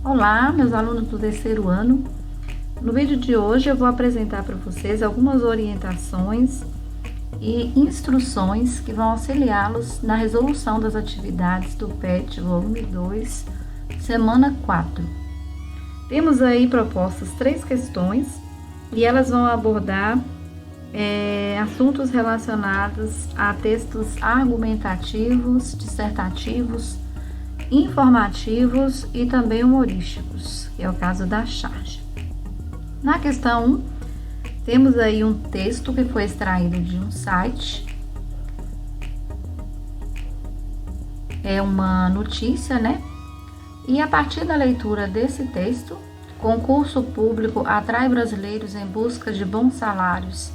Olá, meus alunos do terceiro ano. No vídeo de hoje eu vou apresentar para vocês algumas orientações e instruções que vão auxiliá-los na resolução das atividades do PET volume 2, semana 4. Temos aí propostas 3 questões e elas vão abordar assuntos relacionados a textos argumentativos, dissertativos, informativos e também humorísticos, que é o caso da charge. Na questão 1, temos aí um texto que foi extraído de um site, é uma notícia, né? E a partir da leitura desse texto, concurso público atrai brasileiros em busca de bons salários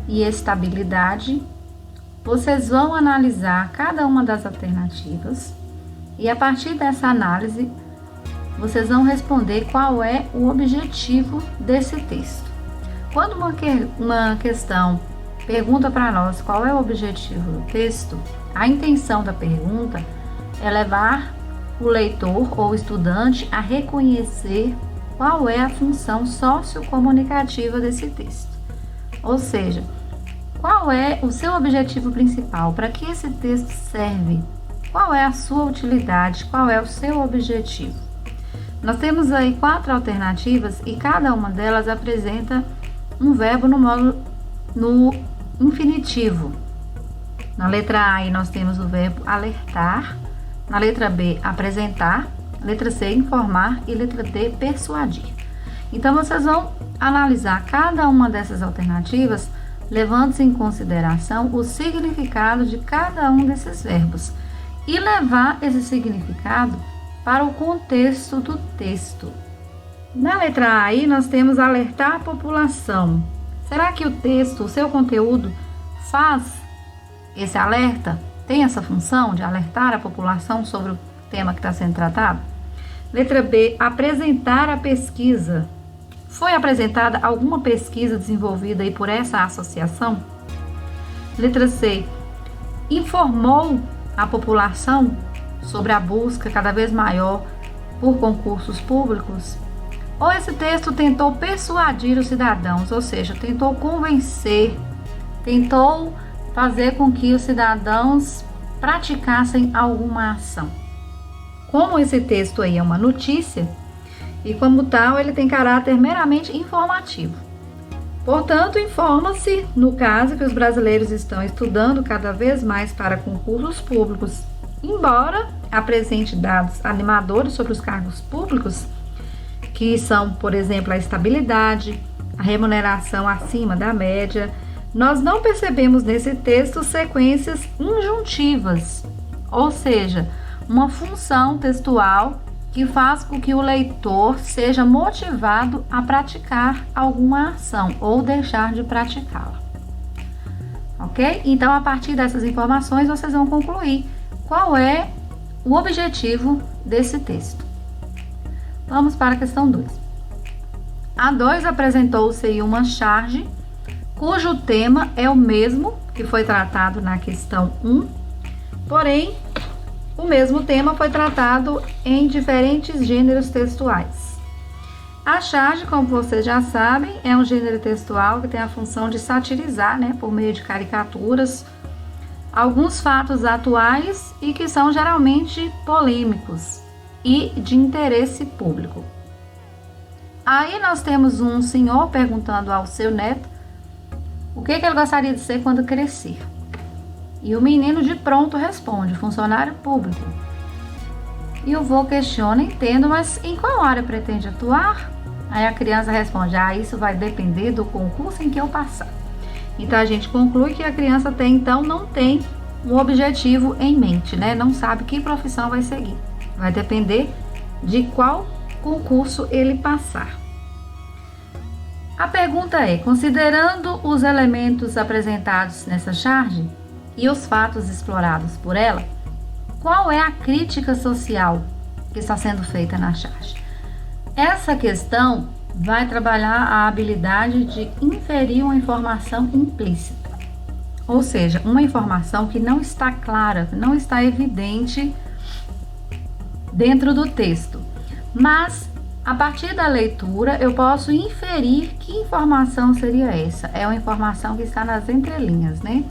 e estabilidade, vocês vão analisar cada uma das alternativas e a partir dessa análise, vocês vão responder qual é o objetivo desse texto. Quando uma questão pergunta para nós qual é o objetivo do texto, a intenção da pergunta é levar o leitor ou estudante a reconhecer qual é a função sociocomunicativa desse texto. Ou seja, qual é o seu objetivo principal? Para que esse texto serve? Qual é a sua utilidade? Qual é o seu objetivo? Nós temos aí 4 alternativas e cada uma delas apresenta um verbo no infinitivo. Na letra A aí nós temos o verbo alertar, na letra B apresentar, letra C informar e letra D persuadir. Então vocês vão analisar cada uma dessas alternativas levando-se em consideração o significado de cada um desses verbos e levar esse significado para o contexto do texto. Na letra A aí nós temos alertar a população. Será que o texto, o seu conteúdo, faz esse alerta? Tem essa função de alertar a população sobre o tema que está sendo tratado? Letra B, apresentar a pesquisa. Foi apresentada alguma pesquisa desenvolvida aí por essa associação? Letra C, informou a população sobre a busca cada vez maior por concursos públicos? Ou esse texto tentou persuadir os cidadãos, ou seja, tentou convencer, tentou fazer com que os cidadãos praticassem alguma ação? Como esse texto aí é uma notícia, e como tal ele tem caráter meramente informativo. Portanto, informa-se, no caso, que os brasileiros estão estudando cada vez mais para concursos públicos, embora apresente dados animadores sobre os cargos públicos, que são, por exemplo, a estabilidade, a remuneração acima da média, nós não percebemos nesse texto sequências injuntivas, ou seja, uma função textual que faz com que o leitor seja motivado a praticar alguma ação ou deixar de praticá-la. Ok? Então, a partir dessas informações, vocês vão concluir qual é o objetivo desse texto. Vamos para a questão 2. A 2 apresentou-se uma charge cujo tema é o mesmo que foi tratado na questão 1, porém, o mesmo tema foi tratado em diferentes gêneros textuais. A charge, como vocês já sabem, é um gênero textual que tem a função de satirizar, por meio de caricaturas, alguns fatos atuais e que são geralmente polêmicos e de interesse público. Aí nós temos um senhor perguntando ao seu neto o que ele gostaria de ser quando crescer. E o menino de pronto responde, funcionário público. E o vô questiona, entendo, mas em qual área pretende atuar? Aí a criança responde, isso vai depender do concurso em que eu passar. Então a gente conclui que a criança não tem um objetivo em mente, não sabe que profissão vai seguir. Vai depender de qual concurso ele passar. A pergunta é, considerando os elementos apresentados nessa charge e os fatos explorados por ela, qual é a crítica social que está sendo feita na charge? Essa questão vai trabalhar a habilidade de inferir uma informação implícita, ou seja, uma informação que não está clara, não está evidente dentro do texto. Mas a partir da leitura eu posso inferir que informação seria essa. É uma informação que está nas entrelinhas, né?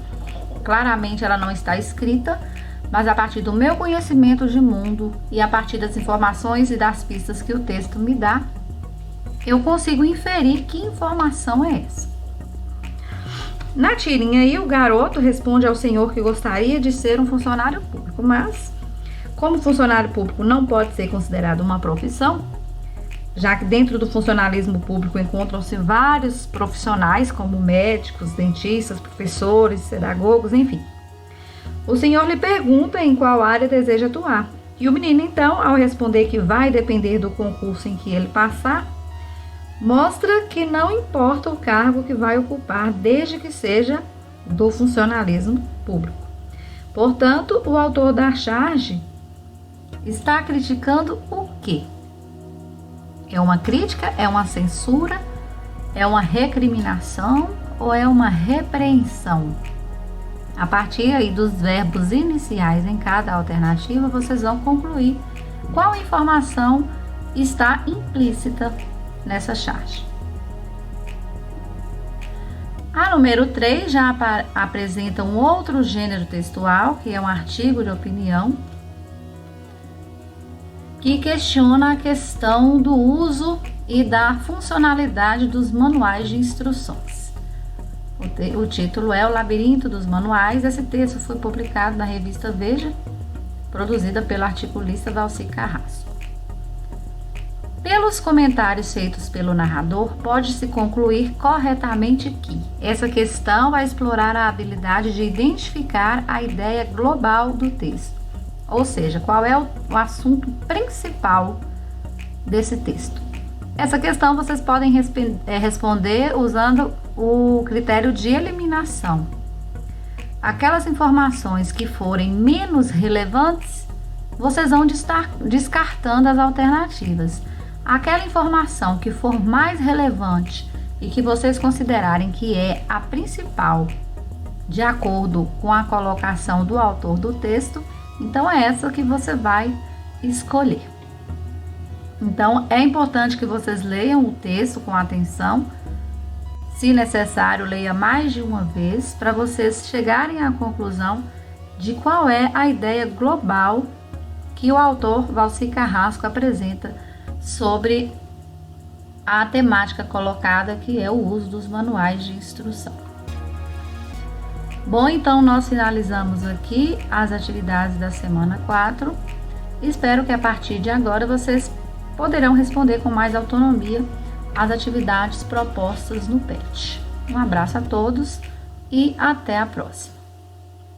Claramente ela não está escrita, mas a partir do meu conhecimento de mundo e a partir das informações e das pistas que o texto me dá, eu consigo inferir que informação é essa. Na tirinha aí, o garoto responde ao senhor que gostaria de ser um funcionário público, mas como funcionário público não pode ser considerado uma profissão, já que dentro do funcionalismo público encontram-se vários profissionais, como médicos, dentistas, professores, pedagogos, enfim. O senhor lhe pergunta em qual área deseja atuar. E o menino, então, ao responder que vai depender do concurso em que ele passar, mostra que não importa o cargo que vai ocupar, desde que seja do funcionalismo público. Portanto, o autor da charge está criticando o quê? É uma crítica? É uma censura? É uma recriminação? Ou é uma repreensão? A partir aí dos verbos iniciais em cada alternativa, vocês vão concluir qual informação está implícita nessa charge. A número 3 já apresenta um outro gênero textual, que é um artigo de opinião, que questiona a questão do uso e da funcionalidade dos manuais de instruções. O título é O Labirinto dos Manuais. Esse texto foi publicado na revista Veja, produzida pelo articulista Valci Carrasco. Pelos comentários feitos pelo narrador, pode-se concluir corretamente que essa questão vai explorar a habilidade de identificar a ideia global do texto, ou seja, qual é o assunto principal desse texto. Essa questão vocês podem responder usando o critério de eliminação. Aquelas informações que forem menos relevantes, vocês vão descartando as alternativas. Aquela informação que for mais relevante e que vocês considerarem que é a principal, de acordo com a colocação do autor do texto, então é essa que você vai escolher. Então é importante que vocês leiam o texto com atenção. Se necessário, leia mais de uma vez para vocês chegarem à conclusão de qual é a ideia global que o autor Valci Carrasco apresenta sobre a temática colocada, que é o uso dos manuais de instrução. Bom, então nós finalizamos aqui as atividades da semana 4. Espero que a partir de agora vocês poderão responder com mais autonomia as atividades propostas no PET. Um abraço a todos e até a próxima.